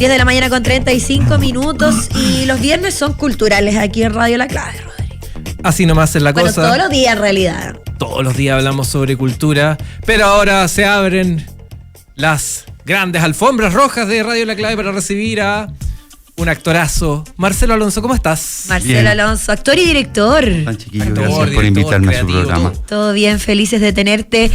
10 de la mañana con 35 minutos y los viernes son culturales aquí en Radio La Clave, Rodri. Así nomás es la Bueno, cosa. todos los días en realidad. Todos los días hablamos sobre cultura, pero ahora se abren las grandes alfombras rojas de Radio La Clave para recibir a un actorazo. Marcelo Alonso, ¿cómo estás? Marcelo Bien. Alonso, actor y director. Tan chiquillo, Actor, gracias por director, invitarme a su creativo, programa. tú. Todo bien, felices de tenerte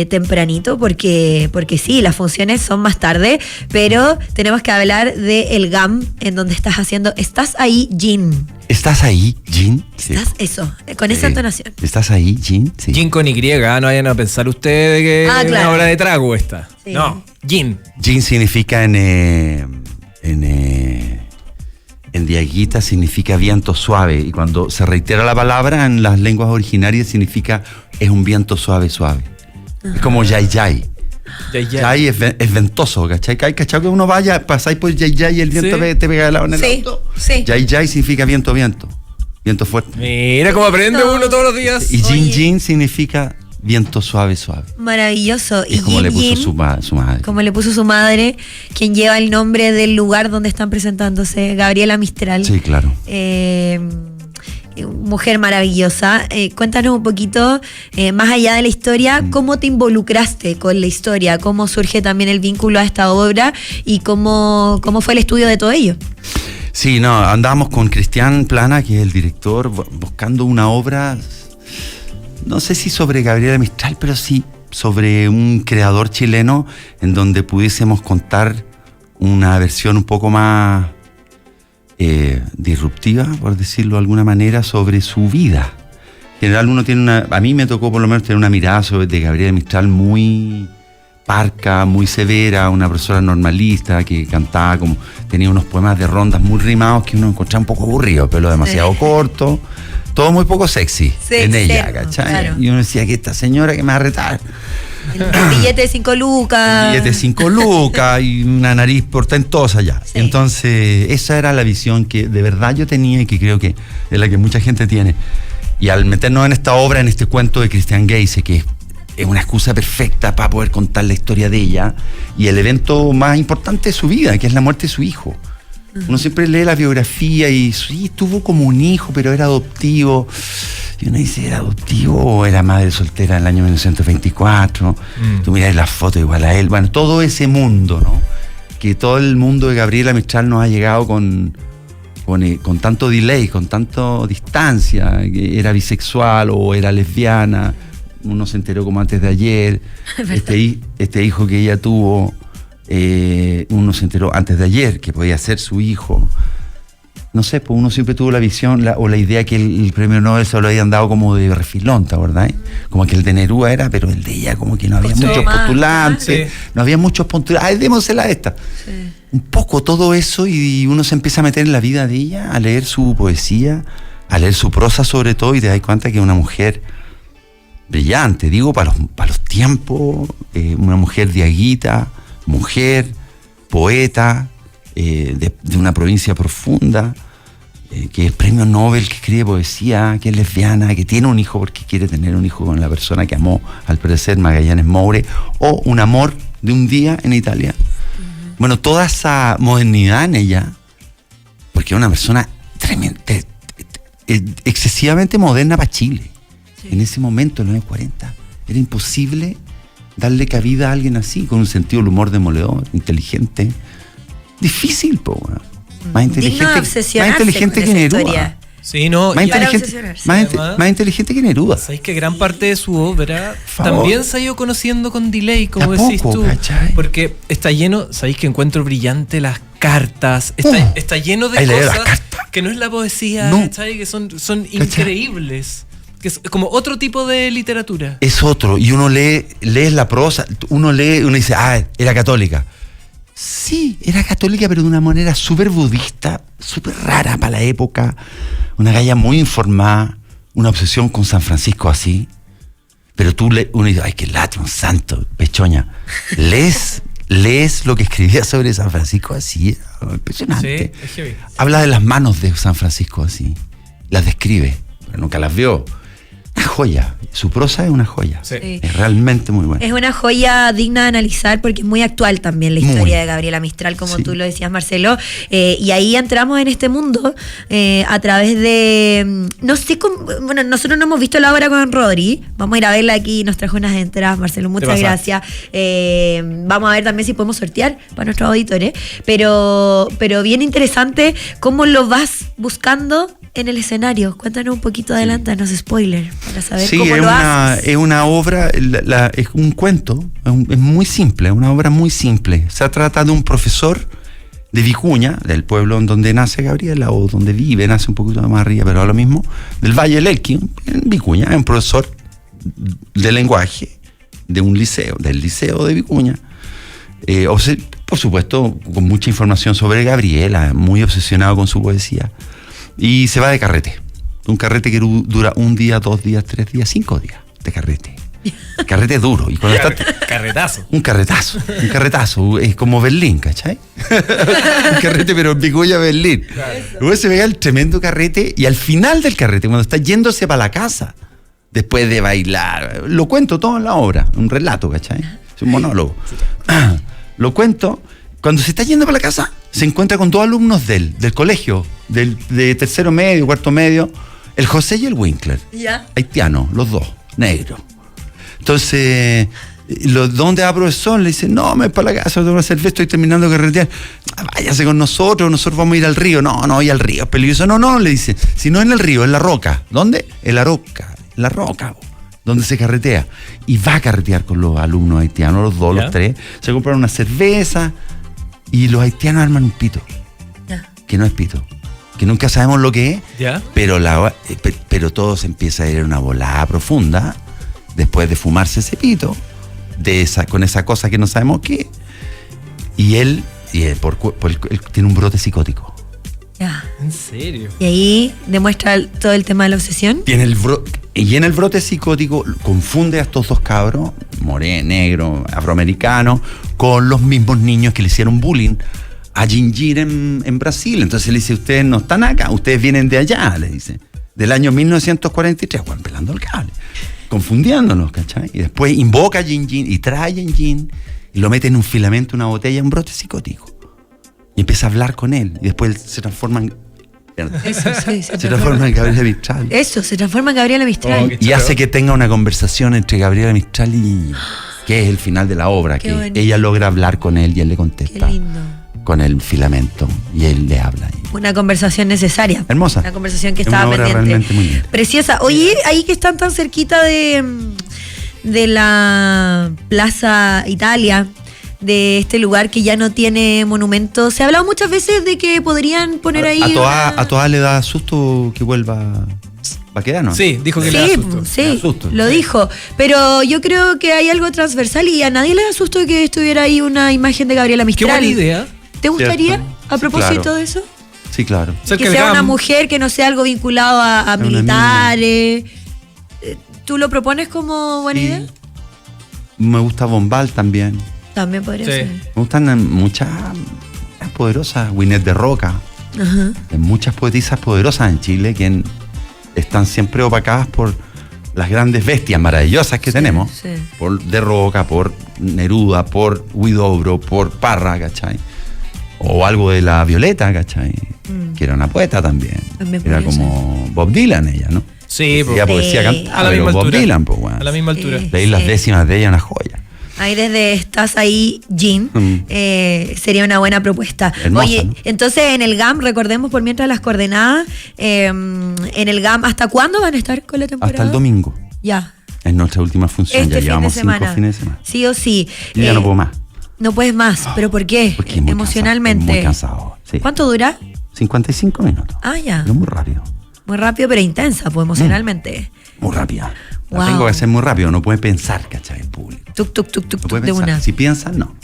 tempranito porque sí, las funciones son más tarde, pero tenemos que hablar de el GAM en donde estás haciendo ¿Estás ahí, Jean? ¿Estás ahí, Jean? Sí. ¿Estás? Eso, con esa entonación. ¿Estás ahí, Jean? Sí. Gin con Y, no vayan a pensar ustedes que es claro. una obra de trago esta. Sí. No, Gin. Jean significa en diaguita significa viento suave, y cuando se reitera la palabra en las lenguas originarias significa es un viento suave, suave. Es como yay yay. Yay es ventoso, ¿cachai? ¿Cachai? Que uno vaya, pasáis por yay yay y el viento Sí. te pega de lado en el Sí, auto. sí. Yay yay significa viento, viento. Viento fuerte. Mira cómo aprende No. uno todos los días. Y Jean Oye. Jean significa viento suave, suave. Maravilloso. Es como Jean le puso Jean, su madre. como le puso su madre, quien lleva el nombre del lugar donde están presentándose, Gabriela Mistral. Sí, claro. Mujer maravillosa. Cuéntanos un poquito, más allá de la historia, cómo te involucraste con la historia, cómo surge también el vínculo a esta obra y cómo fue el estudio de todo ello. Sí, no, andábamos con Cristian Plana, que es el director, buscando una obra, no sé si sobre Gabriela Mistral, pero sí sobre un creador chileno en donde pudiésemos contar una versión un poco más disruptiva, por decirlo de alguna manera, sobre su vida. En general uno tiene a mí me tocó por lo menos tener una mirada de Gabriela Mistral muy parca, muy severa, una persona normalista que cantaba como, tenía unos poemas de rondas muy rimados que uno encontraba un poco aburrido, pero demasiado corto, todo muy poco sexy Sí, en ella, externo, ¿cachai? claro. Y uno decía que esta señora que me va a retar, El billete de 5 lucas. billete de 5 lucas y una nariz portentosa ya. Sí. Entonces, esa era la visión que de verdad yo tenía y que creo que es la que mucha gente tiene. Y al meternos en esta obra, en este cuento de Christian Geise, que es una excusa perfecta para poder contar la historia de ella y el evento más importante de su vida, que es la muerte de su hijo. Uno siempre lee la biografía y sí, tuvo como un hijo, pero era adoptivo. Y uno dice, ¿era adoptivo o era madre soltera en el año 1924? Tú miras las fotos igual a él. Bueno, todo ese mundo, ¿no? Que todo el mundo de Gabriela Mistral nos ha llegado con tanto delay, con tanto distancia, que era bisexual o era lesbiana. Uno se enteró como antes de ayer. Este hijo que ella tuvo, uno se enteró antes de ayer que podía ser su hijo. No sé, pues uno siempre tuvo la visión o la idea que el premio Nobel se lo habían dado como de refilón, ¿te acordás? Como que el de Neruda era, pero el de ella como que no había Sí. muchos postulantes, Sí. no había muchos postulantes. ¡Ay, démosela a esta! Sí. Un poco todo eso y uno se empieza a meter en la vida de ella, a leer su poesía, a leer su prosa sobre todo, y te das cuenta que es una mujer brillante, digo, para los tiempos, una mujer diaguita, mujer, poeta, de una provincia profunda, que es premio Nobel, que escribe poesía, que es lesbiana, que tiene un hijo porque quiere tener un hijo con la persona que amó, al parecer, Magallanes Moure, o un amor de un día en Italia. Bueno, toda esa modernidad en ella, porque es una persona tremenda, excesivamente moderna para Chile. Sí. En ese momento, en los años 40, era imposible darle cabida a alguien así, con un sentido del humor demoledor, inteligente. Difícil, po, bueno. Más inteligente que Neruda. Sí, no, más además, inteligente que Neruda. Sabéis que gran parte de su obra también se ha ido conociendo con delay, como decís tú. ¿Cachai? Porque está lleno, sabéis que encuentro brillante las cartas, está lleno de cosas que no es la poesía, no. ¿cachai? Que son increíbles. Que es como otro tipo de literatura. Es otro, y uno lee la prosa, uno dice, era católica. Sí, era católica, pero de una manera súper budista, súper rara para la época. Una galla muy informada, una obsesión con San Francisco así. Pero uno dice, ay, qué late, un santo, pechoña. Lees lo que escribía sobre San Francisco así, impresionante. Sí, es heavy. Habla de las manos de San Francisco así, las describe, pero nunca las vio. Una joya. Su prosa es una joya. Sí. Es realmente muy buena. Es una joya digna de analizar porque es muy actual también la historia Muy. de Gabriela Mistral, como Sí. tú lo decías, Marcelo. Y ahí entramos en este mundo a través de... No sé cómo... Bueno, nosotros no hemos visto la obra con Rodri. Vamos a ir a verla aquí. Nos trajo unas entradas, Marcelo. Muchas pasaste. gracias. Vamos a ver también si podemos sortear para nuestros auditores. Pero bien interesante cómo lo vas buscando en el escenario. Cuéntanos un poquito, adelántanos, spoiler, para saber Sí, cómo es lo una, haces. es una obra, es un cuento, es muy simple, es una obra muy simple. Se trata de un profesor de Vicuña, del pueblo en donde nace Gabriela, o donde vive, nace un poquito más arriba, pero ahora mismo, del Valle del Elqui, en Vicuña, es un profesor de lenguaje de un liceo, del liceo de Vicuña. Por supuesto, con mucha información sobre Gabriela, muy obsesionado con su poesía. Y se va de carrete. Un carrete que dura 1 día, 2 días, 3 días, 5 días de carrete. Carrete duro. Y cuando está, Carretazo. un carretazo. Es como Berlín, ¿cachai? Un carrete, pero en Vicuña, Berlín. Luego se pega el tremendo carrete y al final del carrete, cuando está yéndose para la casa, después de bailar, lo cuento todo en la obra, un relato, ¿cachai? Es un monólogo. Lo cuento. Cuando se está yendo para la casa, se encuentra con 2 alumnos del colegio, de tercero medio, cuarto medio, el José y el Winkler. Ya. Haitianos, los 2, negros. Entonces, ¿dónde va profesor? Le dice, no, me voy para la casa, tengo una cerveza, estoy terminando de carretear. Váyase con nosotros vamos a ir al río. No, ir al río, es peligroso. No, le dice, si no en el río, en la roca. ¿Dónde? En la roca, donde se carretea. Y va a carretear con los alumnos haitianos, los 2, ¿Ya? los 3. Se compran una cerveza y los haitianos arman un pito, Ya. que no es pito, que nunca sabemos lo que es. ¿Ya? Pero todo se empieza a ir en una volada profunda después de fumarse ese pito, con esa cosa que no sabemos qué es. Y él tiene un brote psicótico. Ya. ¿En serio? Y ahí demuestra todo el tema de la obsesión. Y en el brote psicótico confunde a estos 2 cabros, negro, afroamericano, con los mismos niños que le hicieron bullying a Gingir en Brasil. Entonces le dice, ustedes no están acá, ustedes vienen de allá, le dice, del año 1943, Juan pelando el cable, confundiéndonos, ¿cachai? Y después invoca a Gingir y trae a Gingir y lo mete en un filamento, una botella, un brote psicótico. Y empieza a hablar con él. Y después se transforma en... Eso, sí, Se transforma en Gabriela Mistral. Eso, se transforma en Gabriela Mistral. Oh, qué Y hace que tenga una conversación entre Gabriela Mistral y... que es el final de la obra, Qué que bonito. ella logra hablar con él y él le Qué contesta lindo. con el filamento y él le habla. Una conversación necesaria. Hermosa. Una conversación que Es estaba una obra pendiente. realmente muy linda. Preciosa. Oye, ahí que están tan cerquita de la Plaza Italia, de este lugar que ya no tiene monumento. Se ha hablado muchas veces de que podrían poner ahí. A Toá le da susto que vuelva Baquedano. Sí, dijo que le da Sí, susto. sí, Le da susto. lo dijo. Pero yo creo que hay algo transversal y a nadie le da susto que estuviera ahí una imagen de Gabriela Qué Mistral. buena idea. ¿Te gustaría, Cierto. a Sí, propósito claro. de eso? Sí, claro. Cerca Que del sea una GAM. mujer, que no sea algo vinculado a una militares. ¿Tú lo propones como buena Y idea? me gusta Bombal también. También podría Sí. ser. Me gustan muchas poderosas, Winnet de Roca. Ajá. Hay muchas poetisas poderosas en Chile que están siempre opacadas por las grandes bestias maravillosas que tenemos. sí. Por De Roca, por Neruda, por Huidobro, por Parra, ¿cachai? O algo de la Violeta, ¿cachai? Que era una poeta también. También Era podría como Bob Dylan ella, ¿no? Sí, Ella pues, poesía Sí. cantaba, a la pero misma Bob altura. Dylan, pues, bueno. A la misma altura. Sí. Leí las décimas de ella, una joya. Ahí desde Estás ahí, Jean, sería una buena propuesta. Hermosa, Oye, ¿no? entonces en el GAM, recordemos por mientras las coordenadas, en el GAM, ¿hasta cuándo van a estar con la temporada? Hasta el domingo. Ya. Es nuestra última función. Este Ya fin llevamos de 5 semana. fines de semana. Sí o sí. Yo ya no puedo más. No puedes más, ¿pero por qué? Porque es muy Emocionalmente. Muy cansado. Sí. ¿Cuánto dura? 55 minutos. Ah, ya. Pero muy rápido. Muy rápido, pero intensa, pues emocionalmente. Muy rápida. La Wow. tengo que hacer muy rápido. No puede pensar, ¿cachai? En público. Tuk, tuk, tuk, tuk, No tuk puede de pensar. una. Si piensas, no.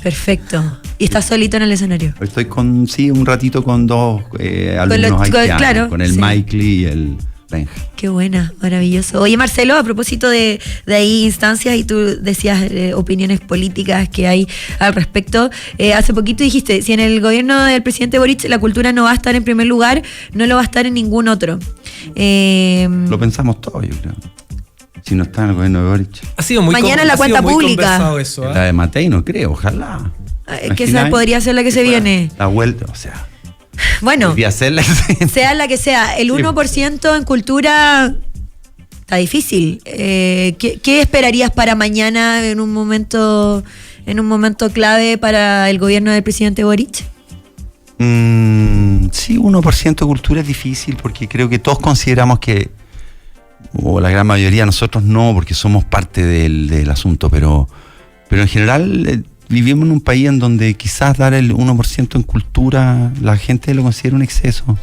Perfecto. ¿Y estás solito en el escenario? Estoy un ratito con 2 alumnos los- haitianos. claro, con el sí. Michael y el Benja. Qué buena, maravilloso. Oye, Marcelo, a propósito de ahí instancias y tú decías opiniones políticas que hay al respecto, hace poquito dijiste, si en el gobierno del presidente Boric la cultura no va a estar en primer lugar, no lo va a estar en ningún otro. Lo pensamos todos, yo creo. Si no está en el gobierno de Boric. Ha sido muy Mañana la ha sido cuenta muy pública. conversado eso, La de Matei no creo, ojalá. Que esa podría ser la que se viene. La vuelta, o sea. Bueno, Podría ser la que se sea la que sea, el 1% en cultura está difícil. ¿Qué esperarías para mañana en un momento clave para el gobierno del presidente Boric? Sí, 1% cultura es difícil porque creo que todos consideramos que, o la gran mayoría, nosotros no, porque somos parte del asunto, pero en general vivimos en un país en donde quizás dar el 1% en cultura, la gente lo considera un exceso.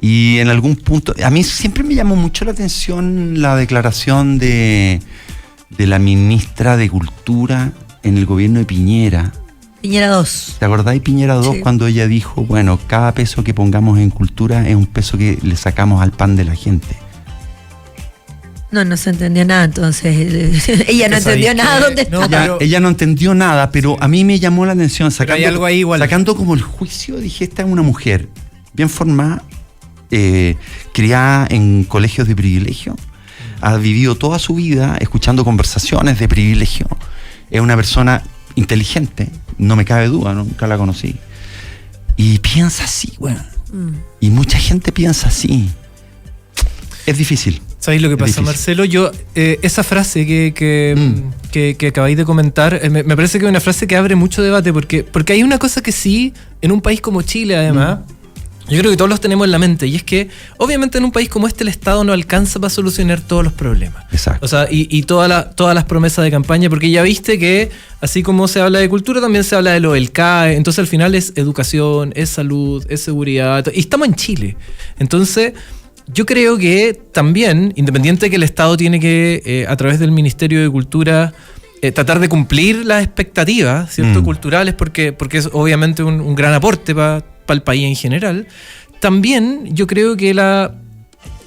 Y en algún punto, a mí siempre me llamó mucho la atención la declaración de la ministra de Cultura en el gobierno de Piñera. Piñera 2. ¿Te acordáis Piñera 2 Sí. cuando ella dijo, bueno, cada peso que pongamos en cultura es un peso que le sacamos al pan de la gente? No se entendió nada, entonces ella no entendió nada dónde no, está. Ella no entendió nada, pero a mí me llamó la atención. Hay algo ahí igual. Sacando como el juicio, dije, esta es una mujer bien formada, criada en colegios de privilegio, ha vivido toda su vida escuchando conversaciones de privilegio, es una persona inteligente, no me cabe duda, nunca la conocí, y piensa así, bueno, y mucha gente piensa así. Es difícil. ¿Sabéis lo que pasa, difícil. Marcelo? Yo, esa frase que acabáis de comentar, me parece que es una frase que abre mucho debate, porque hay una cosa que sí, en un país como Chile, además, yo creo que todos los tenemos en la mente, y es que, obviamente, en un país como este, el Estado no alcanza para solucionar todos los problemas. Exacto. O sea, y todas las promesas de campaña, porque ya viste que, así como se habla de cultura, también se habla de lo del CAE, entonces al final es educación, es salud, es seguridad, y estamos en Chile. Entonces, yo creo que también, independiente de que el Estado tiene que, a través del Ministerio de Cultura, tratar de cumplir las expectativas, ¿cierto? Culturales, porque es obviamente un gran aporte para el país en general. También yo creo que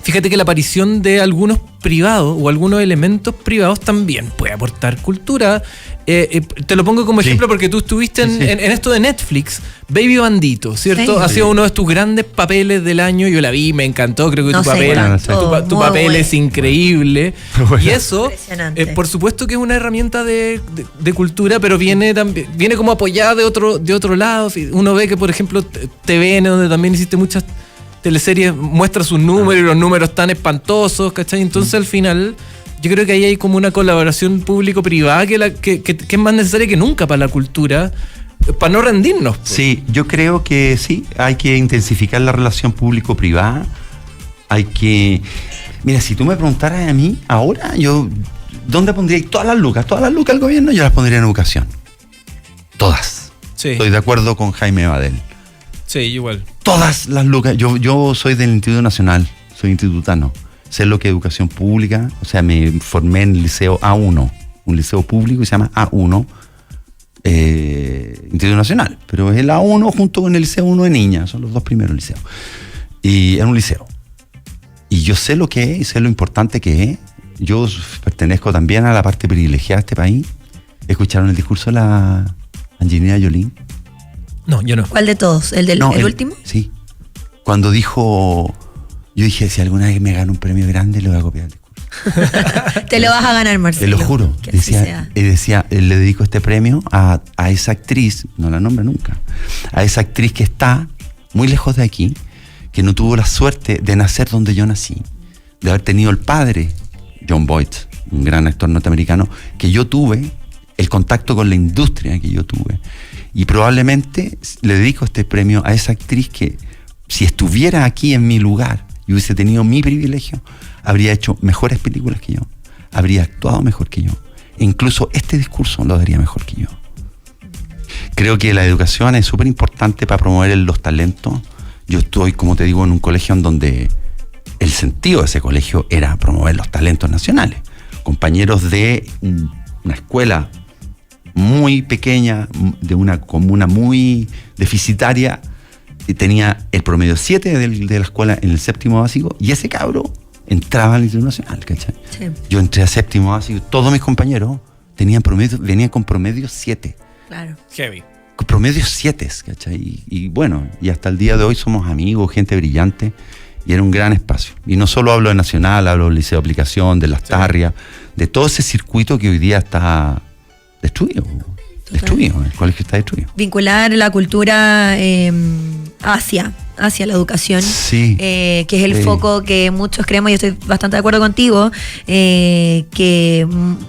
fíjate que la aparición de algunos privados o algunos elementos privados también puede aportar cultura. Te lo pongo como ejemplo porque tú estuviste en esto de Netflix, Baby Bandito, ¿cierto? Sí. Ha sido uno de tus grandes papeles del año. Yo la vi, me encantó. Creo que No tu sé, papel, encantó. tu Muy papel bueno. es increíble. Bueno. Y eso, Impresionante. por supuesto que es una herramienta de cultura, pero viene como apoyada de otro lado. Uno ve que, por ejemplo, TVN, donde también hiciste muchas teleseries, muestra sus números y los números tan espantosos, ¿cachai? Entonces al final yo creo que ahí hay como una colaboración público-privada que es más necesaria que nunca para la cultura, para no rendirnos. Pues. Sí, yo creo que sí, hay que intensificar la relación público-privada. Hay que... Mira, si tú me preguntaras a mí, ahora, ¿dónde pondría todas las lucas? Todas las lucas del gobierno yo las pondría en educación. Todas. Sí, Estoy de acuerdo con Jaime Badel. sí, igual. Todas las lucas. Yo soy del Instituto Nacional, soy institutano. Sé lo que es educación pública, o sea, me formé en el liceo A1, un liceo público que se llama A1, Instituto Nacional, pero es el A1 junto con el liceo 1 de niñas, son los dos primeros liceos. Y es un liceo. Y yo sé lo que es y sé lo importante que es. Yo pertenezco también a la parte privilegiada de este país. ¿Escucharon el discurso de la Angelina Jolie? No, yo no. ¿Cuál de todos? ¿El No, el último? Sí. Cuando dijo, yo dije, si alguna vez me gano un premio grande, le voy a copiar el discurso. Te lo vas a ganar, Marcelo. Te lo juro. Que así sea. Decía, le dedico este premio a esa actriz, no la nombra nunca, a esa actriz que está muy lejos de aquí, que no tuvo la suerte de nacer donde yo nací, de haber tenido el padre, John Boyd, un gran actor norteamericano, que yo tuve, el contacto con la industria que yo tuve. Y probablemente le dedico este premio a esa actriz que, si estuviera aquí en mi lugar y hubiese tenido mi privilegio, habría hecho mejores películas que yo, habría actuado mejor que yo. E incluso este discurso lo daría mejor que yo. Creo que la educación es súper importante para promover los talentos. Yo estoy, como te digo, en un colegio en donde el sentido de ese colegio era promover los talentos nacionales. Compañeros de una escuela muy pequeña, de una comuna muy deficitaria, y tenía el promedio 7 de la escuela en el séptimo básico, y ese cabro entraba al Instituto Nacional, ¿cachai? Sí. Yo entré a séptimo básico, todos mis compañeros venían con promedio 7. Claro. Heavy. Promedios 7, ¿cachai? Y bueno, y hasta el día de hoy somos amigos, gente brillante, Y era un gran espacio. Y no solo hablo de Nacional, hablo del Liceo de Aplicación, de Las Tarrias, de todo ese circuito que hoy día está destruido. Destruido, el colegio está destruido. Vincular la cultura hacia la educación, Sí. que es el foco que muchos creemos, y estoy bastante de acuerdo contigo, que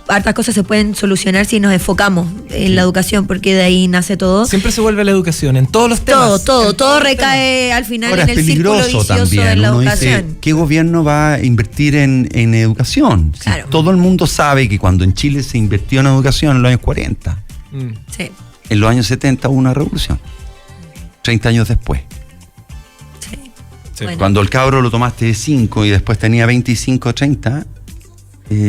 hartas cosas se pueden solucionar si nos enfocamos en la educación, porque de ahí nace todo. Siempre se vuelve a la educación, en todos los temas. Todo recae al final Ahora, en es el círculo peligroso vicioso también. de la Uno educación. dice, ¿qué gobierno va a invertir en educación? Si Claro. todo el mundo sabe que cuando en Chile se invirtió en educación en los años 40, Sí, en los años 70 hubo una revolución. 30 años después. sí. Sí. Bueno. Cuando el cabro lo tomaste de 5 y después tenía 25, 30,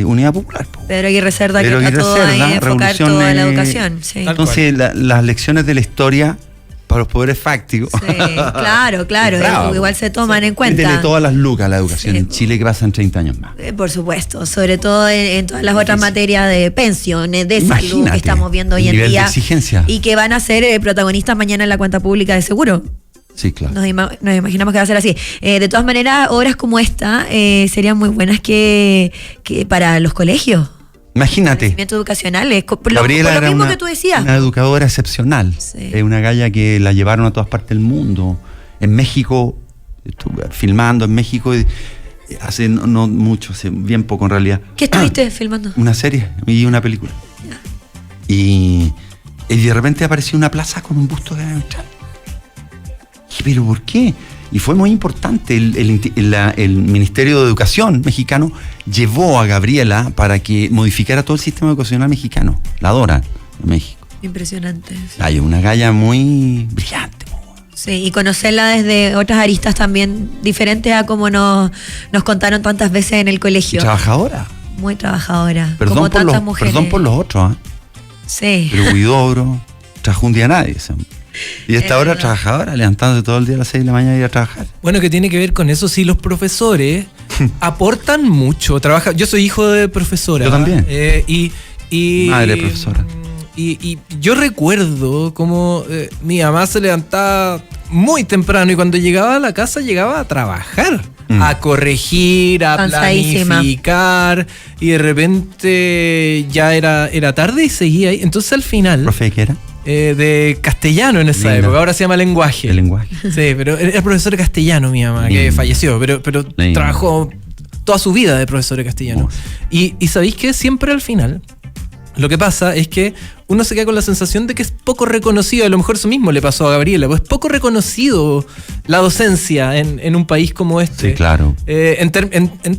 Unidad Popular. Po. Pedro Aguirre Cerda, Pedro que Aguirre trató Cerda, de enfocar revolución, toda la educación. Sí. Tal Entonces, las lecciones de la historia para los poderes fácticos. Sí, claro, Bravo. igual se toman en cuenta. Métele todas las lucas a la educación Sí. en Chile que pasan 30 años más. Por supuesto, sobre todo en todas las otras materias de pensiones, de salud Imagínate que estamos viendo hoy el en nivel de día. exigencia. Y que van a ser protagonistas mañana en la cuenta pública de seguro. Sí, claro. Nos imaginamos que va a ser así. De todas maneras, obras como esta serían muy buenas que para los colegios. Imagínate. Conocimiento educacional, por lo Gabriela era mismo que tú decías. una educadora excepcional. Sí. Una galla que la llevaron a todas partes del mundo. En México, estuve filmando en México hace no mucho, hace bien poco en realidad. ¿Qué estuviste filmando? Una serie y una película. Y de repente apareció una plaza con un busto de Gabriela Mistral. Dije, ¿pero por qué? Y fue muy importante. El Ministerio de Educación mexicano llevó a Gabriela para que modificara todo el sistema educacional mexicano. La adoran en México. Impresionante. Hay una galla muy brillante. Sí, y conocerla desde otras aristas también diferentes a como nos contaron tantas veces en el Y colegio. trabajadora. Muy trabajadora. Perdón como por, tantas los, mujeres. perdón por los otros, ¿eh? Sí. Pero Huidobro, trabajó un día nadie. Y a esta Es hora verdad. trabajadora, levantándose todo el día a las 6 de la mañana y ir a trabajar. Bueno, que tiene que ver con eso, sí, los profesores aportan mucho. Yo soy hijo de profesora. Yo también. Y Madre profesora. Y yo recuerdo cómo mi mamá se levantaba muy temprano y cuando llegaba a la casa llegaba a trabajar, a corregir, a Cansadísima. planificar, y de repente ya era tarde y seguía ahí. Entonces al final, ¿Profe de qué era? de castellano en esa Lindo. época, ahora se llama lenguaje. El lenguaje. Sí, pero era profesor de castellano mi mamá, que Lindo. falleció, pero Lindo. trabajó toda su vida de profesor de castellano. Y ¿sabéis qué? Siempre al final lo que pasa es que uno se queda con la sensación de que es poco reconocido. A lo mejor eso mismo le pasó a Gabriela, pues es poco reconocido la docencia en un país como este. Sí, claro. En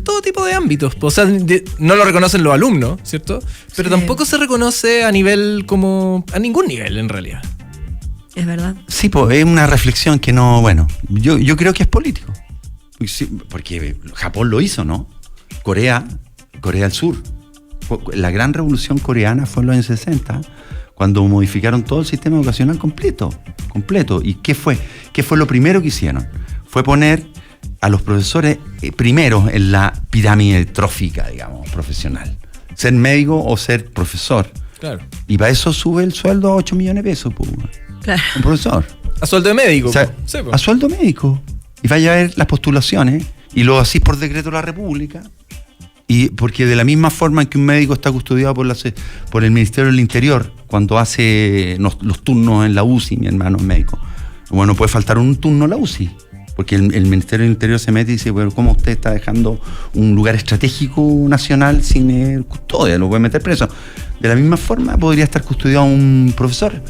todo tipo de ámbitos. O sea, no lo reconocen los alumnos, ¿cierto? Pero Sí. tampoco se reconoce a nivel a ningún nivel en realidad. Es verdad. Sí, pues es una reflexión que no, bueno, yo creo que es político. Sí, porque Japón lo hizo, ¿no? Corea del Sur. La gran revolución coreana fue en los años 60, cuando modificaron todo el sistema educacional completo. ¿Y qué fue? ¿Qué fue lo primero que hicieron? Fue poner a los profesores primero en la pirámide trófica, digamos, profesional. Ser médico o ser profesor. Claro. Y para eso sube el sueldo a 8 millones de pesos, pues, Claro. un profesor. A sueldo de médico. O sea, Sí, po. a sueldo médico. Y vaya a ver las postulaciones y lo así por decreto de la República. Y porque de la misma forma en que un médico está custodiado por el Ministerio del Interior cuando hace los turnos en la UCI, mi hermano es médico, bueno, puede faltar un turno en la UCI, porque el Ministerio del Interior se mete y dice, bueno, ¿cómo usted está dejando un lugar estratégico nacional sin custodia? Lo puede meter preso. De la misma forma podría estar custodiado un profesor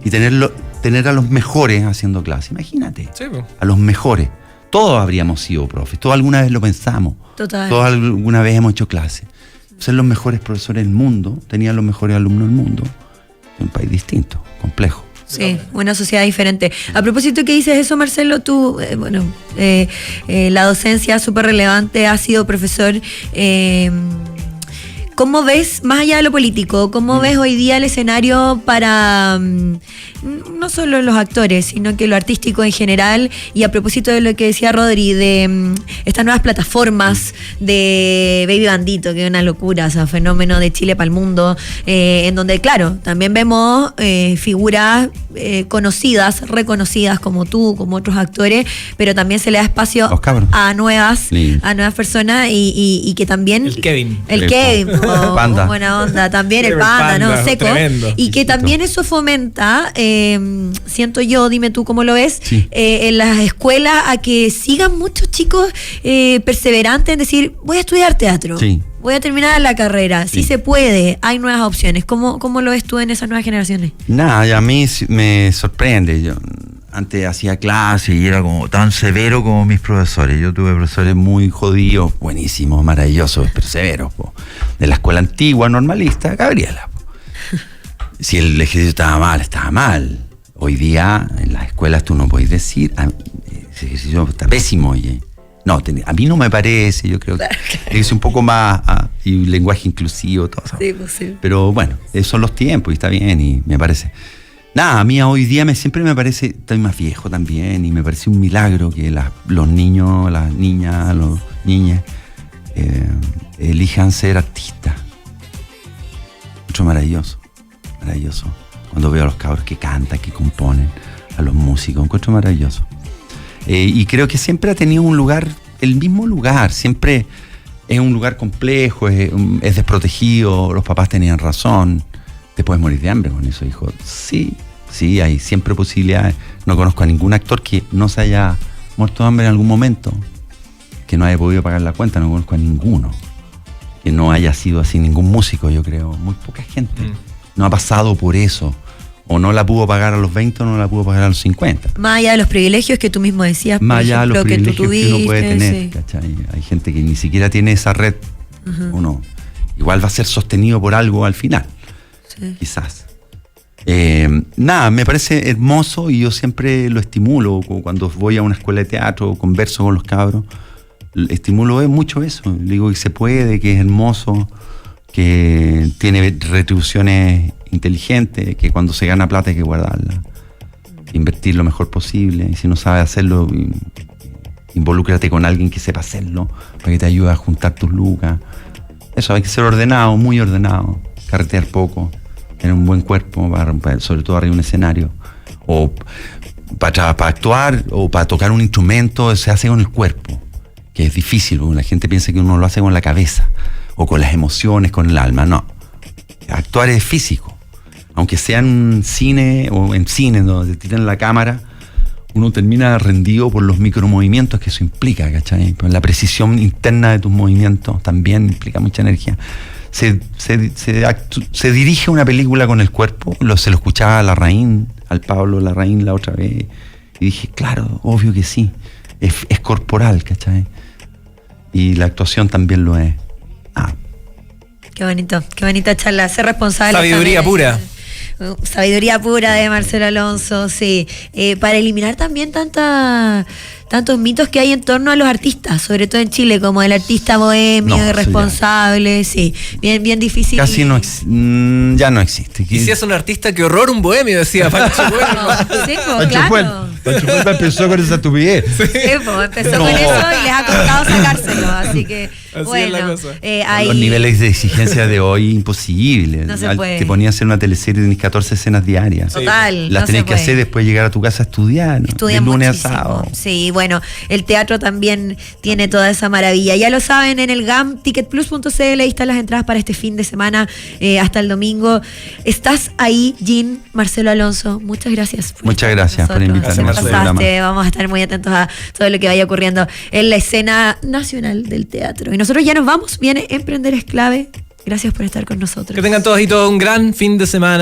y tener a los mejores haciendo clase. Imagínate, Sí, po. a los mejores. Todos habríamos sido profes, todos alguna vez lo pensamos. Total. Todos alguna vez hemos hecho clase. Ser los mejores profesores del mundo, tenían los mejores alumnos del mundo. Es un país distinto, complejo. Sí, una sociedad diferente. A propósito que dices eso, Marcelo, tú, la docencia súper relevante, has sido profesor. ¿Cómo ves, más allá de lo político, cómo ves hoy día el escenario para no solo los actores, sino que lo artístico en general. Y a propósito de lo que decía Rodri, de estas nuevas plataformas de Baby Bandito, que es una locura, o sea, fenómeno de Chile para el mundo, en donde, claro, también vemos figuras conocidas, reconocidas como tú, como otros actores, pero también se le da espacio a nuevas personas y que también... El Kevin, Panda. Buena onda, también el Panda, ¿no? Seco. Tremendo. Y que también eso fomenta, siento yo, dime tú cómo lo ves, en las escuelas a que sigan muchos chicos perseverantes en decir, voy a estudiar teatro. Sí. Voy a terminar la carrera, sí se puede, hay nuevas opciones. ¿Cómo lo ves tú en esas nuevas generaciones? Nada, a mí me sorprende. Yo antes hacía clase y era como tan severo como mis profesores. Yo tuve profesores muy jodidos, buenísimos, maravillosos, pero severos. De la escuela antigua, normalista, Gabriela. Si el ejercicio estaba mal. Hoy día en las escuelas tú no podés decir, ese ejercicio está pésimo, oye. No, a mí no me parece, yo creo que es un poco más, y lenguaje inclusivo, todo eso. Sí, pues sí. Pero bueno, esos son los tiempos y está bien y me parece. Nada, a mí hoy día siempre me parece, estoy más viejo también y me parece un milagro que los niños, las niñas, los niñas elijan ser artistas. Mucho maravilloso. Cuando veo a los cabros que cantan, que componen, a los músicos, encuentro maravilloso. Y creo que siempre ha tenido un lugar, el mismo lugar, siempre es un lugar complejo, es desprotegido, los papás tenían razón, te puedes morir de hambre con eso, hijo. Sí, hay siempre posibilidades. No conozco a ningún actor que no se haya muerto de hambre en algún momento, que no haya podido pagar la cuenta, no conozco a ninguno, que no haya sido así, ningún músico, yo creo, muy poca gente. No ha pasado por eso. O no la pudo pagar a los 20 o no la pudo pagar a los 50. Más allá de los privilegios que tú mismo decías, más allá de los privilegios que uno puede tener, sí. ¿Cachai? Hay gente que ni siquiera tiene esa red. Uno igual va a ser sostenido por algo al final. Sí. Quizás. Nada, me parece hermoso y yo siempre lo estimulo. Cuando voy a una escuela de teatro, converso con los cabros, estimulo mucho eso. Le digo que se puede, que es hermoso, que tiene retribuciones inteligentes, que cuando se gana plata hay que guardarla, invertir lo mejor posible, y si no sabes hacerlo, involúcrate con alguien que sepa hacerlo, para que te ayude a juntar tus lucas. Eso, hay que ser ordenado, muy ordenado, carretear poco, tener un buen cuerpo, sobre todo arriba de un escenario, o para actuar, o para tocar un instrumento, se hace con el cuerpo, que es difícil, porque la gente piensa que uno lo hace con la cabeza, o con las emociones, con el alma. No, actuar es físico. Aunque sea en cine o en cine donde te tiran la cámara, uno termina rendido por los micromovimientos que eso implica, ¿cachai? Pues la precisión interna de tus movimientos también implica mucha energía. Se dirige una película con el cuerpo, se lo escuchaba a Larraín, al Pablo Larraín la otra vez, y dije, claro, obvio que sí, es corporal, ¿cachai? Y la actuación también lo es. Qué bonita charla, ser responsable. Sabiduría pura. Sabiduría pura de Marcelo Alonso, sí. Para eliminar también tantos mitos que hay en torno a los artistas, sobre todo en Chile, como el artista bohemio, irresponsable, sí. Bien difícil. Casi ya no existe. Y si es un artista, qué horror un bohemio, decía Pancho Puello. Sí, claro. Pancho Puello empezó con esa estupidez. Sí, empezó con eso y les ha costado sacárselo, así que así bueno. es la cosa. Los niveles de exigencia de hoy, imposible. No se puede. Te ponías a hacer una teleserie, tenés 14 escenas diarias. Total. Las tenés que hacer después de llegar a tu casa a estudiar, ¿no? Estudian de lunes muchísimo. a sábado. Sí, bueno, el teatro también tiene toda esa maravilla. Ya lo saben, en el GAM, ticketplus.cl, ahí están las entradas para este fin de semana hasta el domingo. Estás ahí, Jean, Marcelo Alonso. Muchas gracias. Muchas gracias por invitarme al programa. Vamos a estar muy atentos a todo lo que vaya ocurriendo en la escena nacional del teatro. Y nosotros ya nos vamos. Viene Emprender es Clave. Gracias por estar con nosotros. Que tengan todos y todos un gran fin de semana.